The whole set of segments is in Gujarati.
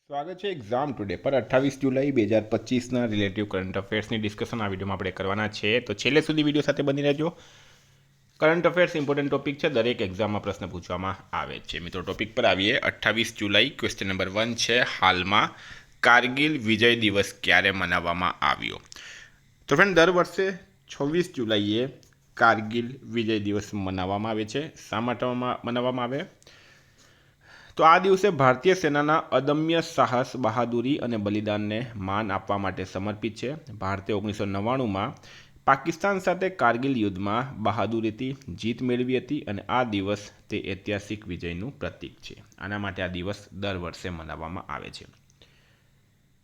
સ્વાગત છે એક્ઝામ ટુડે પર 28 જુલાઈ 2025ના રિલેટિવ કરંટ અફેર્સની ડિસ્કશન આ વિડીયોમાં આપણે કરવાના છે. તો છેલ્લે સુધી વિડીયો સાથે બની રહેજો. કરંટ અફેર્સ ઇમ્પોર્ટન્ટ ટોપિક છે, દરેક એક્ઝામમાં પ્રશ્ન પૂછવામાં આવે છે. મિત્રો ટોપિક પર આવીએ. 28 જુલાઈ ક્વેશ્ચન નંબર 1 છે, હાલમાં કારગિલ વિજય દિવસ ક્યારે મનાવવામાં આવ્યો? તો ફ્રેન્ડ, દર વર્ષે 26 જુલાઈએ કારગિલ વિજય દિવસ મનાવવામાં આવે છે. શા માટે મનાવવામાં આવે? તો આ દિવસે ભારતીય સેનાના અદમ્ય સાહસ, બહાદુરી અને બલિદાનને માન આપવા માટે સમર્પિત છે. ભારતે 1999માં પાકિસ્તાન સાથે કારગિલ યુદ્ધમાં બહાદુરીથી જીત મેળવી હતી અને આ દિવસ તે ઐતિહાસિક વિજયનું પ્રતીક છે. આના માટે આ દિવસ દર વર્ષે મનાવવામાં આવે છે.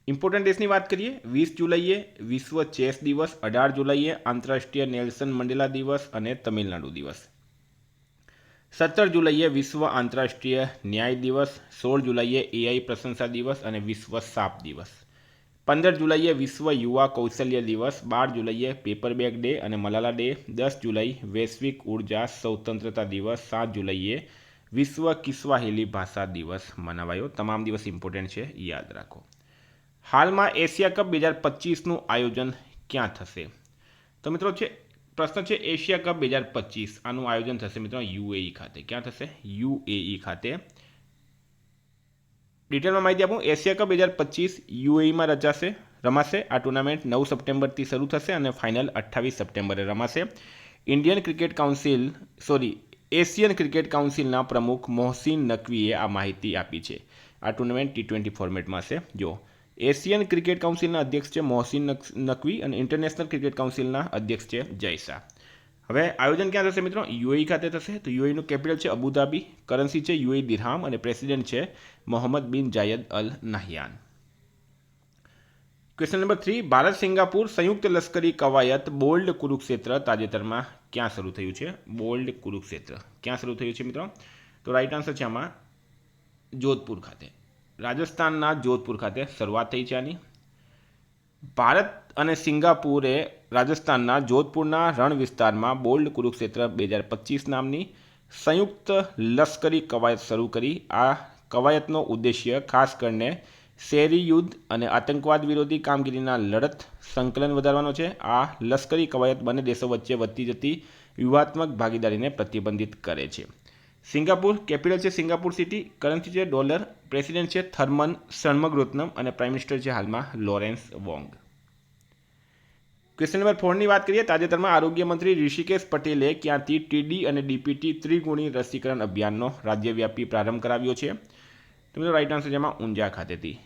ઇમ્પોર્ટન્ટ ડેટ્સની વાત કરીએ. 20 જુલાઈએ વિશ્વ ચેસ દિવસ, 18 જુલાઈએ આંતરરાષ્ટ્રીય નેલ્સન મંડેલા દિવસ અને તમિલનાડુ દિવસ, 17 જુલાઈએ વિશ્વ આંતરરાષ્ટ્રીય ન્યાય દિવસ, 16 જુલાઈએ એઆઈ પ્રશંસા દિવસ અને વિશ્વ સાપ દિવસ, 15 જુલાઈએ વિશ્વ યુવા કૌશલ્ય દિવસ, 12 જુલાઈએ પેપર બેગ ડે અને મલાલા ડે, 10 જુલાઈ વૈશ્વિક ઉર્જા સ્વતંત્રતા દિવસ, 7 જુલાઈએ વિશ્વ કિસ્વાહિલી ભાષા દિવસ મનાવાયો. તમામ દિવસ ઇમ્પોર્ટન્ટ છે, યાદ રાખો. હાલમાં એશિયા કપ 2025નું આયોજન ક્યાં થશે? તો મિત્રો પ્રશ્ન છે એશિયા કપ 2025 આનું આયોજન થશે મિત્રો યુએઈ ખાતે. ક્યાં થશે? યુએઈ ખાતે. ડિટેલમાં માહિતી આપું. એશિયા કપ 2025 યુએઈમાં રમાશે. આ ટુર્નામેન્ટ 9 સપ્ટેમ્બરથી શરૂ થશે અને ફાઇનલ 28 સપ્ટેમ્બરે રમાશે. એશિયન ક્રિકેટ કાઉન્સિલના પ્રમુખ મોહસિન નકવીએ આ માહિતી આપી છે. આ ટુર્નામેન્ટ T20 ફોર્મેટમાં હશે. જો એશિયન ક્રિકેટ કાઉન્સિલના અધ્યક્ષ છે મોહસિન નકવી અને ઇન્ટરનેશનલ ક્રિકેટ કાઉન્સિલના અધ્યક્ષ છે જય શાહ. હવે આયોજન ક્યાં થશે મિત્રો? યુએઈ ખાતે થશે. તો યુએઈનું કેપિટલ છે અબુધાબી, કરન્સી છે યુએઈ દિરહામ અને પ્રેસિડેન્ટ છે Mohamed bin Zayed Al Nahyan. Question number 3, Bharat Singapore સંયુક્ત લશ્કરી કવાયત બોલ્ડ કુરુક્ષેત્ર તાજેતરમાં ક્યાં શરૂ થયું છે? બોલ્ડ કુરુક્ષેત્ર ક્યાં શરૂ થયું છે મિત્રો? તો રાઈટ આન્સર છે આમાં જોધપુર ખાતે. રાજસ્થાનના જોધપુર ખાતે શરૂઆત થઈ છે આની. ભારત અને સિંગાપુરે રાજસ્થાનના જોધપુરના રણ વિસ્તારમાં બોલ્ડ કુરુક્ષેત્ર 2025 નામની સંયુક્ત લશ્કરી કવાયત શરૂ કરી. આ કવાયતનો ઉદ્દેશ્ય ખાસ કરીને શેરી યુદ્ધ અને આતંકવાદ વિરોધી કામગીરીના લડત સંકલન વધારવાનો છે. આ લશ્કરી કવાયત બંને દેશો વચ્ચે વધતી જતી વ્યૂહાત્મક ભાગીદારીને પ્રતિબંધિત કરે છે. સિંગાપુર કેપિટલ છે સિંગાપુર સિટી, કરન્સી છે ડોલર, પ્રેસિડેન્ટ છે થર્મન ષણમુગરત્નમ અને પ્રાઇમ મિનિસ્ટર છે હાલમાં લોરેન્સ વોંગ. ક્વેશ્ચન નંબર 4ની વાત કરીએ. તાજેતરમાં આરોગ્ય મંત્રી ઋષિકેશ પટેલે ક્યાંથી ટીડી અને ડીપીટી ત્રિગુણી રસીકરણ અભિયાનનો રાજ્યવ્યાપી પ્રારંભ કરાવ્યો છે? તો મિત્રો રાઈટ આન્સર જેમાં ઊંઝા ખાતેથી.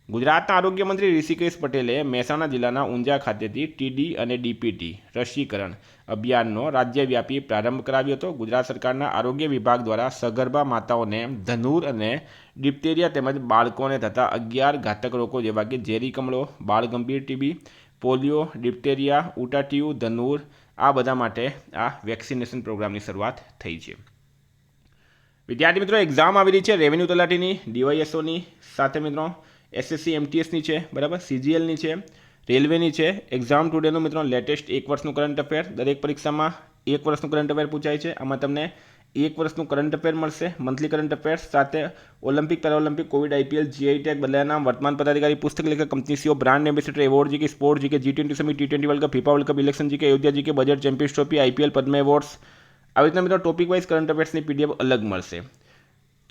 ગુજરાતના આરોગ્ય મંત્રી ઋષિકેશ પટેલે મહેસાણા જિલ્લાના ઊંઝા ખાતેથી ટીડી અને ડીપીટી રસીકરણ અભિયાનનો રાજ્યવ્યાપી પ્રારંભ કરાવ્યો હતો. ગુજરાત સરકારના આરોગ્ય વિભાગ દ્વારા સગર્ભા માતાઓને ધનુર અને ડિપ્ટેરિયા તેમજ બાળકોને થતા 11 ઘાતક રોગો જેવા કે ઝેરી કમળો, બાળગંભીર ટીબી, પોલિયો, ડિપ્ટેરિયા, ઉટાટિયું, ધનુર આ બધા માટે આ વેક્સિનેશન પ્રોગ્રામની શરૂઆત થઈ છે. વિદ્યાર્થી મિત્રો, એક્ઝામ આવી રહી છે રેવન્યુ તલાટીની, ડીવાયએસઓની, સાથે મિત્રો એસએસસી એમટીએસની છે, બરાબર, સીજીએલની છે, રેલવેની છે. એક્ઝામ ટુડેનું મિત્રો લેટેસ્ટ 1 વર્ષનું કરંટ અફેર. દરેક પરીક્ષામાં 1 વર્ષનું કરંટ અફેર પૂછાય છે. આમાં તમને 1 વર્ષનું કરંટ અફેર મળશે, મંથલી કરંટ અફેર્સ, સાથે Olympic, Paralympic, Covid, IPL, GI tag, બદલાયા નામ, વર્તમાન પદાધિકારી, પુસ્તક લેખક, company CEO, brand ambassador, award GK, sport GK, G20 summit, T20 world cup, FIFA world cup, election GK, Ayodhya GK, budget, champions trophy, IPL, Padma awards, આવી રીતના મિત્રો ટોપિક વાઇઝ કરંટ અફેર્સની પીડીએફ અલગ મળશે.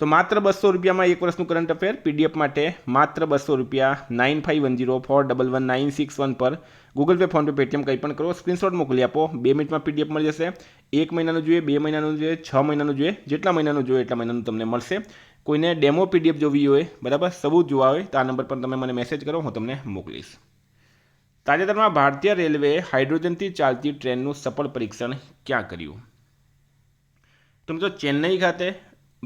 તો માત્ર 200 રૂપિયામાં 1 વર્ષનું કરંટ અફેર. પીડીએફ માટે માત્ર 200 રૂપિયા 9510461961 પર ગૂગલ પે, ફોનપે, પેટીએમ કંઈ પણ કરો, સ્ક્રીનશોટ મોકલી આપો. 2 મિનિટમાં પીડીએફ મળી જશે. 1 મહિનાનું જોઈએ, 2 મહિનાનું જોઈએ, 6 મહિનાનું જોઈએ, જેટલા મહિનાનું જોઈએ એટલા મહિનાનું તમને મળશે. કોઈને ડેમો પીડીએફ જોવી હોય, બરાબર, સબૂત જોવા હોય તો આ નંબર પર તમે મને મેસેજ કરો, હું તમને મોકલીશ. તાજેતરમાં ભારતીય રેલવેએ હાઇડ્રોજનથી ચાલતી ટ્રેનનું સફળ પરીક્ષણ ક્યાં કર્યું? તો મિત્રો ચેન્નઈ ખાતે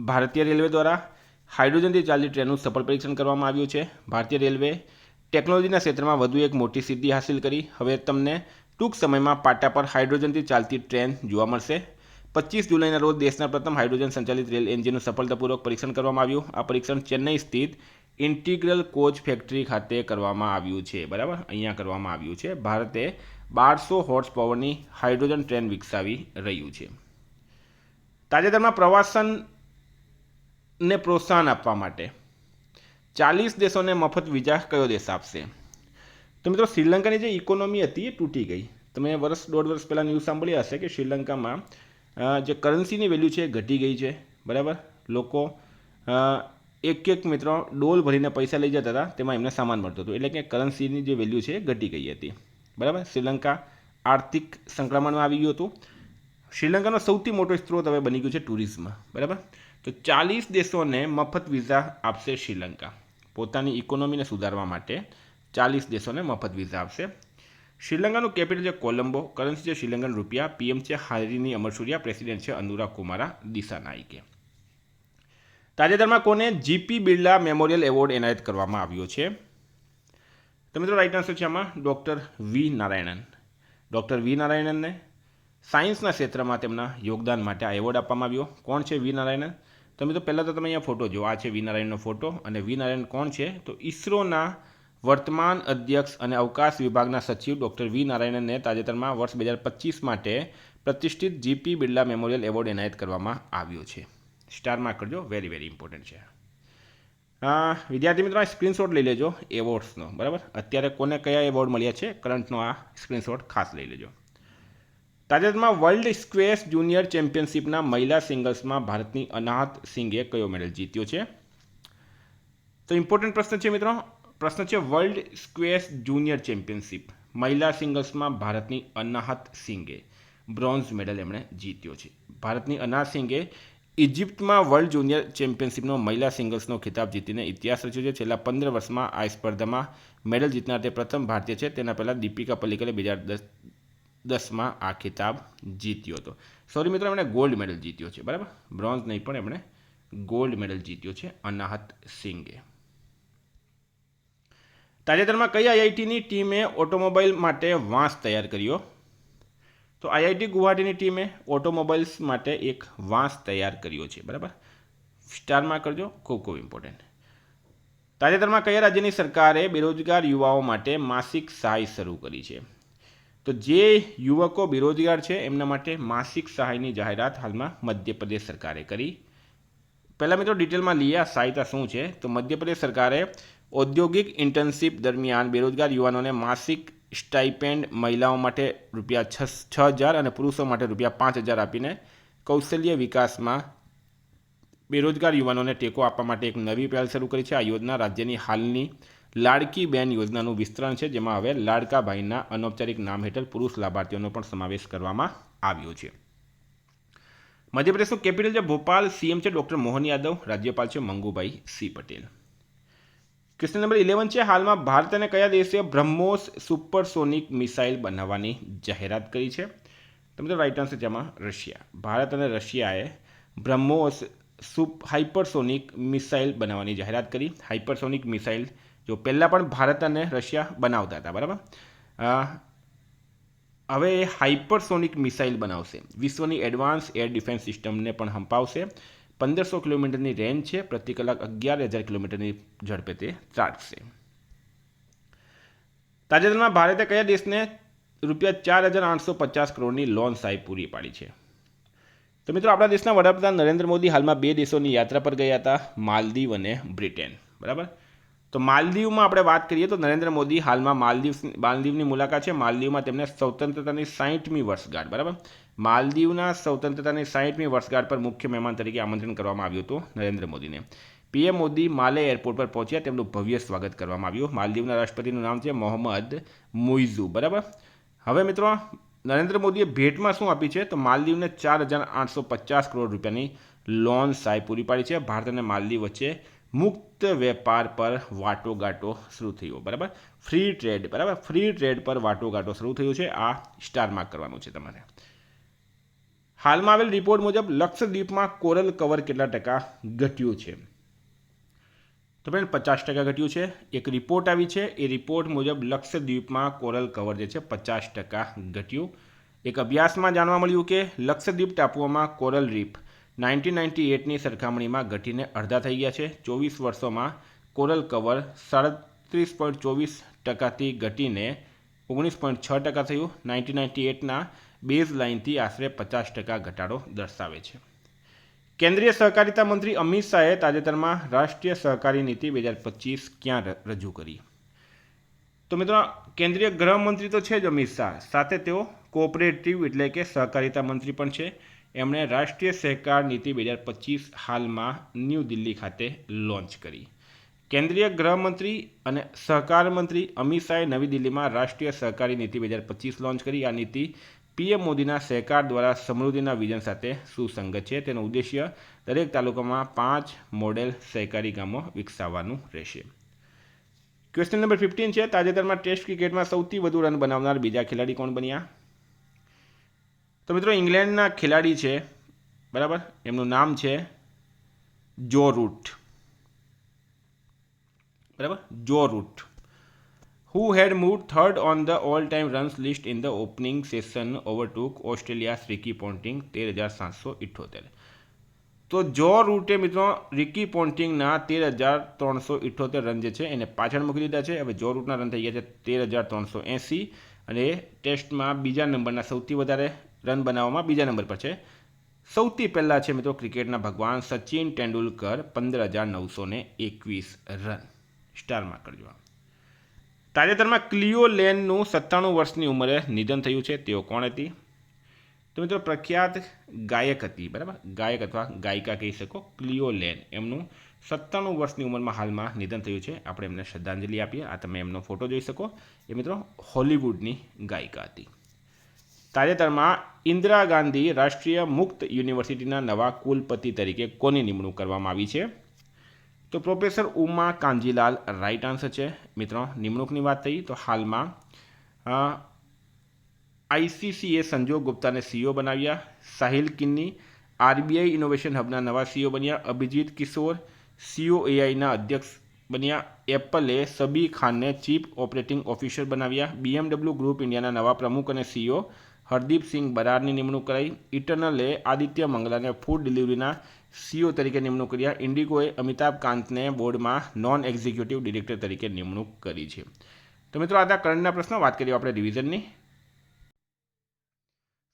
ભારતીય રેલવે દ્વારા હાઇડ્રોજનથી ચાલતી ટ્રેનનું સફળ પરીક્ષણ કરવામાં આવ્યું છે. ભારતીય રેલવે ટેકનોલોજીના ક્ષેત્રમાં વધુ એક મોટી સિદ્ધિ હાંસિલ કરી. હવે તમને ટૂંક સમયમાં પાટા પર હાઇડ્રોજનથી ચાલતી ટ્રેન જોવા મળશે. 25 જુલાઈના રોજ દેશના પ્રથમ હાઇડ્રોજન સંચાલિત રેલ એન્જિનનું સફળતાપૂર્વક પરીક્ષણ કરવામાં આવ્યું. આ પરીક્ષણ ચેન્નઈ સ્થિત ઇન્ટિગ્રલ કોચ ફેક્ટરી ખાતે કરવામાં આવ્યું છે, બરાબર, અહીંયા કરવામાં આવ્યું છે. ભારતે 1200 હોર્સ પાવરની હાઇડ્રોજન ટ્રેન વિકસાવી રહ્યું છે. તાજેતરમાં પ્રવાસનને પ્રોત્સાહન આપવા માટે 40 દેશોને મફત વિઝા કયો દેશ આપશે? તો મિત્રો શ્રીલંકાની જે ઇકોનોમી હતી એ તૂટી ગઈ. તમે દોઢ વર્ષ પહેલાં ન્યૂઝ સાંભળી હશે કે શ્રીલંકામાં જે કરન્સીની વેલ્યુ છે એ ઘટી ગઈ છે. બરાબર, લોકો એક મિત્રો ડોલ ભરીને પૈસા લઈ જતા હતા, તેમાં એમને સામાન મળતું હતું, એટલે કે કરન્સીની જે વેલ્યુ છે એ ઘટી ગઈ હતી. બરાબર, શ્રીલંકા આર્થિક સંક્રમણમાં આવી ગયું હતું. શ્રીલંકાનો સૌથી મોટો સ્ત્રોત હવે બની ગયું છે ટુરિઝમ. બરાબર, તો 40 દેશોને મફત વિઝા આપશે શ્રીલંકા. પોતાની ઇકોનોમીને સુધારવા માટે 40 દેશોને મફત વિઝા આપશે. શ્રીલંકાનું કેપિટલ છે કોલંબો, કરન્સી છે શ્રીલંકન રૂપિયા, પીએમ છે હારિની અમરસુરિયા, પ્રેસિડેન્ટ છે અનુરાગ કુમારા દિસાનાયકે. તાજેતરમાં કોને જીપી બિરલા મેમોરિયલ એવોર્ડ એનાયત કરવામાં આવ્યો છે? તો મિત્રો રાઈટ આન્સર છે આમાં doctor V Narayanan. Doctor V નારાયણનને સાયન્સના ક્ષેત્રમાં તેમના યોગદાન માટે આ એવોર્ડ આપવામાં આવ્યો. કોણ છે વી નારાયણન? તો મિત્રો પહેલાં તો તમે અહીંયા ફોટો જો, આ છે વી નારાયણનો ફોટો. અને વી નારાયણ કોણ છે? તો ઇસરોના વર્તમાન અધ્યક્ષ અને અવકાશ વિભાગના સચિવ ડૉક્ટર વી નારાયણનને તાજેતરમાં વર્ષ 2025 માટે પ્રતિષ્ઠિત જીપી બિરલા મેમોરિયલ એવોર્ડ એનાયત કરવામાં આવ્યો છે. સ્ટાર માર્ક કરજો, વેરી ઇમ્પોર્ટન્ટ છે. વિદ્યાર્થી મિત્રો આ સ્ક્રીનશોટ લઈ લેજો એવોર્ડ્સનો. બરાબર, અત્યારે કોને કયા એવોર્ડ મળ્યા છે કરંટનો આ સ્ક્રીનશોટ ખાસ લઈ લેજો. તાજેતરમાં વર્લ્ડ સ્ક્વેશ જુનિયર ચેમ્પિયનશિપના મહિલા સિંગલ્સમાં ભારતની અનાહત સિંઘે કયો મેડલ જીત્યો છે? તો ઇમ્પોર્ટન્ટ પ્રશ્ન છે મિત્રો. પ્રશ્ન છે વર્લ્ડ સ્ક્વેશ જુનિયર ચેમ્પિયનશિપ મહિલા સિંગલ્સમાં ભારતની અનાહત સિંઘે બ્રોન્ઝ મેડલ એમણે જીત્યો છે. ભારતની અનાહત સિંઘે ઇજિપ્તમાં વર્લ્ડ જુનિયર ચેમ્પિયનશિપનો મહિલા સિંગલ્સનો ખિતાબ જીતીને ઇતિહાસ રચ્યો છે. છેલ્લા 15 વર્ષમાં આ સ્પર્ધામાં મેડલ જીતનાર તે પ્રથમ ભારતીય છે. તેના પહેલાં દીપિકા પલ્લિકલે 2010માં આ ખિતાબ જીત્યો હતો. સોરી મિત્રો, એમણે ગોલ્ડ મેડલ જીત્યો છે. બરાબર, બ્રોન્ઝ નહીં પણ એમણે ગોલ્ડ મેડલ જીત્યો છે અનાહત સિંઘે. તાજેતરમાં કઈ આઈઆઈટીની ટીમે ઓટોમોબાઈલ માટે વાંસ તૈયાર કર્યો? તો આઈઆઈટી ગુવાહાટીની ટીમે ઓટોમોબાઈલ્સ માટે એક વાંસ તૈયાર કર્યો છે. બરાબર, સ્ટારમાં કરજો, ખૂબ ઇમ્પોર્ટન્ટ. તાજેતરમાં કયા રાજ્યની સરકારે બેરોજગાર યુવાઓ માટે માસિક સહાય શરૂ કરી છે? તો જે યુવકો બેરોજગાર છે એમના માટે માસિક સહાયની જાહેરાત હાલમાં મધ્યપ્રદેશ સરકારે કરી. પહેલાં મિત્રો ડિટેલમાં લઈએ આ સહાયતા શું છે. તો મધ્યપ્રદેશ સરકારે ઔદ્યોગિક ઇન્ટર્નશીપ દરમિયાન બેરોજગાર યુવાનોને માસિક સ્ટાઇપેન્ડ મહિલાઓ માટે ₹6,000 અને પુરુષો માટે ₹5,000 આપીને કૌશલ્ય વિકાસમાં બેરોજગાર યુવાનોને ટેકો આપવા માટે એક નવી પહેલ શરૂ કરી છે. આ યોજના રાજ્યની હાલની લાડકી બેન યોજનાનું વિસ્તરણ છે, જેમાં હવે લાડકા ભાઈના અનૌપચારિક નામ હેઠળ પુરુષ લાભાર્થીઓનો પણ સમાવેશ કરવામાં આવ્યો છે. મધ્યપ્રદેશનું કેપિટલ છે ભોપાલ, સીએમ છે ડૉક્ટર મોહન યાદવ, રાજ્યપાલ છે Mangubhai C Patel. Question number 11 છે હાલમાં ભારત અને કયા દેશે બ્રહ્મોસ સુપરસોનિક મિસાઇલ બનાવવાની જાહેરાત કરી છે? તો મિત્રો રાઈટ આન્સર છે આમાં રશિયા. ભારત અને રશિયાએ બ્રહ્મોસ હાઇપરસોનિક મિસાઇલ બનાવવાની જાહેરાત કરી. હાઇપરસોનિક મિસાઇલ જો પહેલાં પણ ભારત અને રશિયા બનાવતા હતા. બરાબર, હવે એ હાઇપરસોનિક મિસાઇલ બનાવશે. વિશ્વની એડવાન્સ એર ડિફેન્સ સિસ્ટમને પણ હંપાવશે. 1500 કિલોમીટરની રેન્જ છે, પ્રતિ કલાક 11,000 કિલોમીટરની ઝડપે તે ચાલશે. તાજેતરમાં ભારતે કયા દેશને ₹4,850 કરોડની લોન સહાય પૂરી પાડી છે? તો મિત્રો આપણા દેશના વડાપ્રધાન નરેન્દ્ર મોદી હાલમાં 2 દેશોની યાત્રા પર ગયા હતા, માલદીવ અને બ્રિટેન. બરાબર, તો માલદીવમાં આપણે વાત કરીએ તો નરેન્દ્ર મોદી હાલમાં માલદીવની મુલાકાત છે. માલદીવમાં તેમને સ્વતંત્રતાની 60મી વર્ષગાંઠ, બરાબર, માલદીવના સ્વતંત્રતાની 60મી વર્ષગાંઠ પર મુખ્ય મહેમાન તરીકે આમંત્રણ કરવામાં આવ્યું હતું નરેન્દ્ર મોદીને. પીએમ મોદી માલે એરપોર્ટ પર પહોંચ્યા, તેમનું ભવ્ય સ્વાગત કરવામાં આવ્યું. માલદીવના રાષ્ટ્રપતિનું નામ છે મોહમ્મદ મુઇઝુ. બરાબર, હવે મિત્રો નરેન્દ્ર મોદીએ ભેટમાં શું આપી છે? તો માલદીવને ₹4,850 કરોડ રૂપિયાની લોન સહાય પૂરી પાડી છે. ભારત અને માલદીવ વચ્ચે મુક્ત વેપાર પર વાટોઘાટો શરૂ થયો. બરાબર, ફ્રી ટ્રેડ, બરાબર, ફ્રી ટ્રેડ પર વાટોઘાટો શરૂ થયો છે. આ સ્ટાર માર્ક કરવાનું છે તમારે. હાલમાં આવેલ રિપોર્ટ મુજબ લક્ષદ્વીપમાં કોરલ કવર કેટલા ટકા ઘટ્યું છે? તો ફ્રેન્ડ 50% ઘટ્યું છે. એક રિપોર્ટ આવી છે, એ રિપોર્ટ મુજબ લક્ષદ્વીપમાં કોરલ કવર જે છે 50% ઘટ્યું. એક અભ્યાસમાં જાણવા મળ્યું કે લક્ષદ્વીપ ટાપુઓમાં કોરલ રીફ 1998ની સરખામણીમાં ઘટીને અડધા થઈ ગયા છે. 24 વર્ષોમાં કોરલ કવર 37.24%થી ઘટીને 19.6% થયું. 1998ના બેઝ લાઇનથી આશરે 50% ઘટાડો દર્શાવે છે. કેન્દ્રીય સહકારિતા મંત્રી અમિત શાહે તાજેતરમાં રાષ્ટ્રીય સહકારી નીતિ 2025 ક્યાં રજૂ કરી? તો મિત્રો કેન્દ્રીય ગૃહમંત્રી તો છે જ અમિત શાહ, સાથે તેઓ કોઓપરેટિવ એટલે કે સહકારિતા મંત્રી પણ છે. એમણે રાષ્ટ્રીય સહકાર નીતિ 2025 હાલમાં ન્યૂ દિલ્હી ખાતે લોન્ચ કરી. કેન્દ્રીય ગૃહમંત્રી અને સહકાર મંત્રી અમિત શાહે નવી દિલ્હીમાં રાષ્ટ્રીય સહકારી નીતિ 2025 લોન્ચ કરી. આ નીતિ પીએમ મોદીના સહકાર દ્વારા સમૃદ્ધિના વિઝન સાથે સુસંગત છે. તેનો ઉદ્દેશ્ય દરેક તાલુકામાં 5 મોડેલ સહકારી ગામો વિકસાવવાનું રહેશે. ક્વેશ્ચન નંબર 15 છે, તાજેતરમાં ટેસ્ટ ક્રિકેટમાં સૌથી વધુ રન બનાવનાર બીજા ખેલાડી કોણ બન્યા? તો મિત્રો ઇંગ્લેન્ડના ખેલાડી છે, બરાબર, એમનું નામ છે જો રૂટ, બરાબર, જો route, who had moved third on the all-time runs list in the opening session overtook Australia's Ricky Ponting 13,778. તો જો રૂટે મિત્રો રિકી પોન્ટિંગના 13,378 રન જે છે એને પાછળ મૂકી દીધા છે. હવે જો રૂટના રન થઈ ગયા છે 13,380 અને ટેસ્ટમાં બીજા નંબરના સૌથી વધારે રન બનાવવામાં બીજા નંબર પર છે. સૌથી પહેલાં છે મિત્રો ક્રિકેટના ભગવાન સચિન તેંડુલકર 15,921 રન. સ્ટારમાં કરજો. તાજેતરમાં ક્લિયો લેનનું 97 વર્ષની ઉંમરે નિધન થયું છે. તેઓ કોણ હતી? તો મિત્રો પ્રખ્યાત ગાયક હતી, બરાબર, ગાયક અથવા ગાયિકા કહી શકો, ક્લિયો લેન. એમનું 97 વર્ષની ઉંમરમાં હાલમાં નિધન થયું છે. આપણે એમને શ્રદ્ધાંજલિ આપીએ. આ તમે એમનો ફોટો જોઈ શકો. એ મિત્રો હોલિવૂડની ગાયિકા હતી. તાજેતરમાં ઇન્દિરા ગાંધી રાષ્ટ્રીય મુક્ત યુનિવર્સિટીના નવા કુલપતિ તરીકે કોની નિમણૂક કરવામાં આવી છે? તો પ્રોફેસર ઉમા કાંજીલાલ રાઇટ આન્સર છે. મિત્રો નિમણૂકની વાત થઈ તો હાલમાં આઈસીસીએ સંજોગ ગુપ્તાને સીઈઓ બનાવ્યા. સાહિલ કિન્ની આરબીઆઈ ઇનોવેશન હબના નવા સીઈઓ બન્યા. અભિજીત કિશોર સીઓએઆઈના અધ્યક્ષ બન્યા. એપલે સબી ખાનને ચીફ ઓપરેટિંગ ઓફિસર બનાવ્યા. બીએમડબલ્યુ ગ્રુપ ઇન્ડિયાના નવા પ્રમુખ અને સીઈઓ હરદીપસિંહ બરારની નિમણૂક કરાઈ. ઇટરનલે આદિત્ય મંગલાને ફૂડ ડિલિવરીના સીઈઓ તરીકે નિમણૂક કર્યા. ઇન્ડિગોએ અમિતાભ કાંતને બોર્ડમાં નોન એક્ઝિક્યુટિવ ડિરેક્ટર તરીકે નિમણૂક કરી છે. તો મિત્રો આ કરંટના પ્રશ્નો. વાત કરીએ આપણે રિવિઝનની.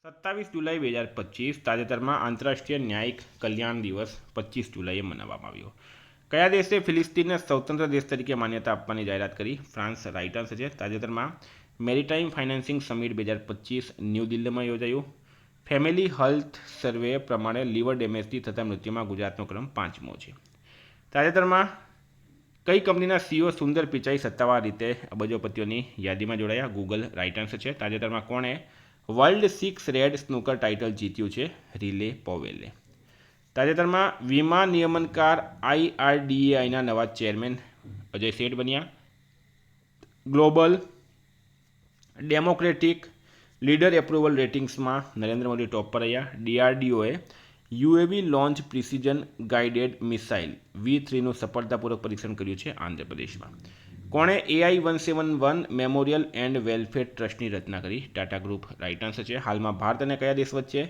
27 જુલાઈ 2025 તાજેતરમાં આંતરરાષ્ટ્રીય ન્યાયિક કલ્યાણ દિવસ 25 જુલાઈએ મનાવવામાં આવ્યો. કયા દેશે ફિલિસ્તીનને સ્વતંત્ર દેશ તરીકે માન્યતા આપવાની જાહેરાત કરી? ફ્રાન્સ રાઇટ આન્સર છે. તાજેતરમાં મેરીટાઈમ ફાઇનાન્સિંગ સમિટ 2025 ન્યૂ દિલ્હીમાં યોજાયું. ફેમિલી હેલ્થ સર્વે પ્રમાણે લીવર ડેમેજથી થતા મૃત્યુમાં ગુજરાતનો ક્રમ 5મો છે. તાજેતરમાં કઈ કંપનીના સીઈઓ સુંદર પિચાઈ સત્તાવાર રીતે અબજોપતિઓની યાદીમાં જોડાયા? ગૂગલ રાઇટ આન્સર છે. તાજેતરમાં કોણે વર્લ્ડ 6 રેડ સ્નૂકર ટાઇટલ જીત્યું છે? રિલે પોવેલે. તાજેતરમાં વીમા નિયમનકાર આઈઆરડીએઆઈના નવા ચેરમેન અજય શેઠ બન્યા. ગ્લોબલ ડેમોક્રેટિક લીડર એપ્રુવલ રેટિંગ્સમાં નરેન્દ્ર મોદી ટોપ પર રહ્યા. ડીઆરડીઓએ UAV launch precision guided missile V3નું સફળતાપૂર્વક પરીક્ષણ કર્યું છે આંધ્રપ્રદેશમાં. કોણે AI-171 મેમોરિયલ એન્ડ વેલફેર ટ્રસ્ટની રચના કરી? ટાટા ગ્રુપ રાઇટ આન્સર છે. હાલમાં ભારત અને કયા દેશ વચ્ચે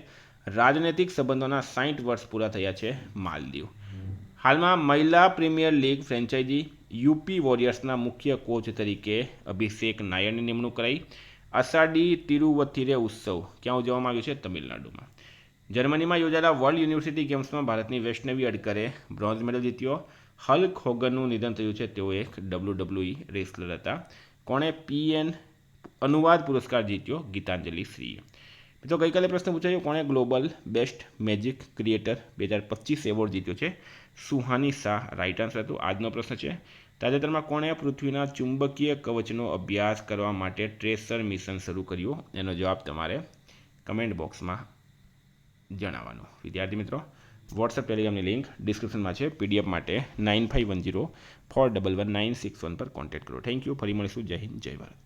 રાજનૈતિક સંબંધોના 60 વર્ષ પૂરા થયા છે? માલદીવ. હાલમાં મહિલા પ્રીમિયર લીગ ફ્રેન્ચાઇઝી યુપી વોરિયર્સના મુખ્ય કોચ તરીકે અભિષેક નાયરની નિમણૂક કરાઈ. અષાઢી તિરુવથિરે ઉત્સવ ક્યાં ઉજવવામાં આવ્યો છે? તમિલનાડુમાં. જર્મનીમાં યોજાયેલા વર્લ્ડ યુનિવર્સિટી ગેમ્સમાં ભારતની વૈષ્ણવી અડકરે બ્રોન્ઝ મેડલ જીત્યો. હલ્ક હોગનનું નિધન થયું છે. તેઓ એક WWE રેસલર હતા. કોણે PN અનુવાદ પુરસ્કાર જીત્યો? ગીતાંજલિ શ્રીએ. મિત્રો ગઈકાલે પ્રશ્ન પૂછાયો કોણે global best magic creator 2025 award જીત્યો છે? સુહાની શાહ રાઇટ આન્સર હતું. આજનો પ્રશ્ન છે તાજેતરમાં કોણે પૃથ્વીના ચુંબકીય કવચનો અભ્યાસ કરવા માટે ટ્રેસર મિશન શરૂ કર્યું? એનો જવાબ તમારે કમેન્ટ બોક્સમાં જણાવવાનો. વિદ્યાર્થી મિત્રો વોટ્સએપ ટેલિગ્રામની લિંક ડિસ્ક્રિપ્શનમાં છે. PDF માટે 9510411961 પર કોન્ટેક્ટ કરો. Thank you. ફરી મળીશું. જય હિન્દ, જય ભારત.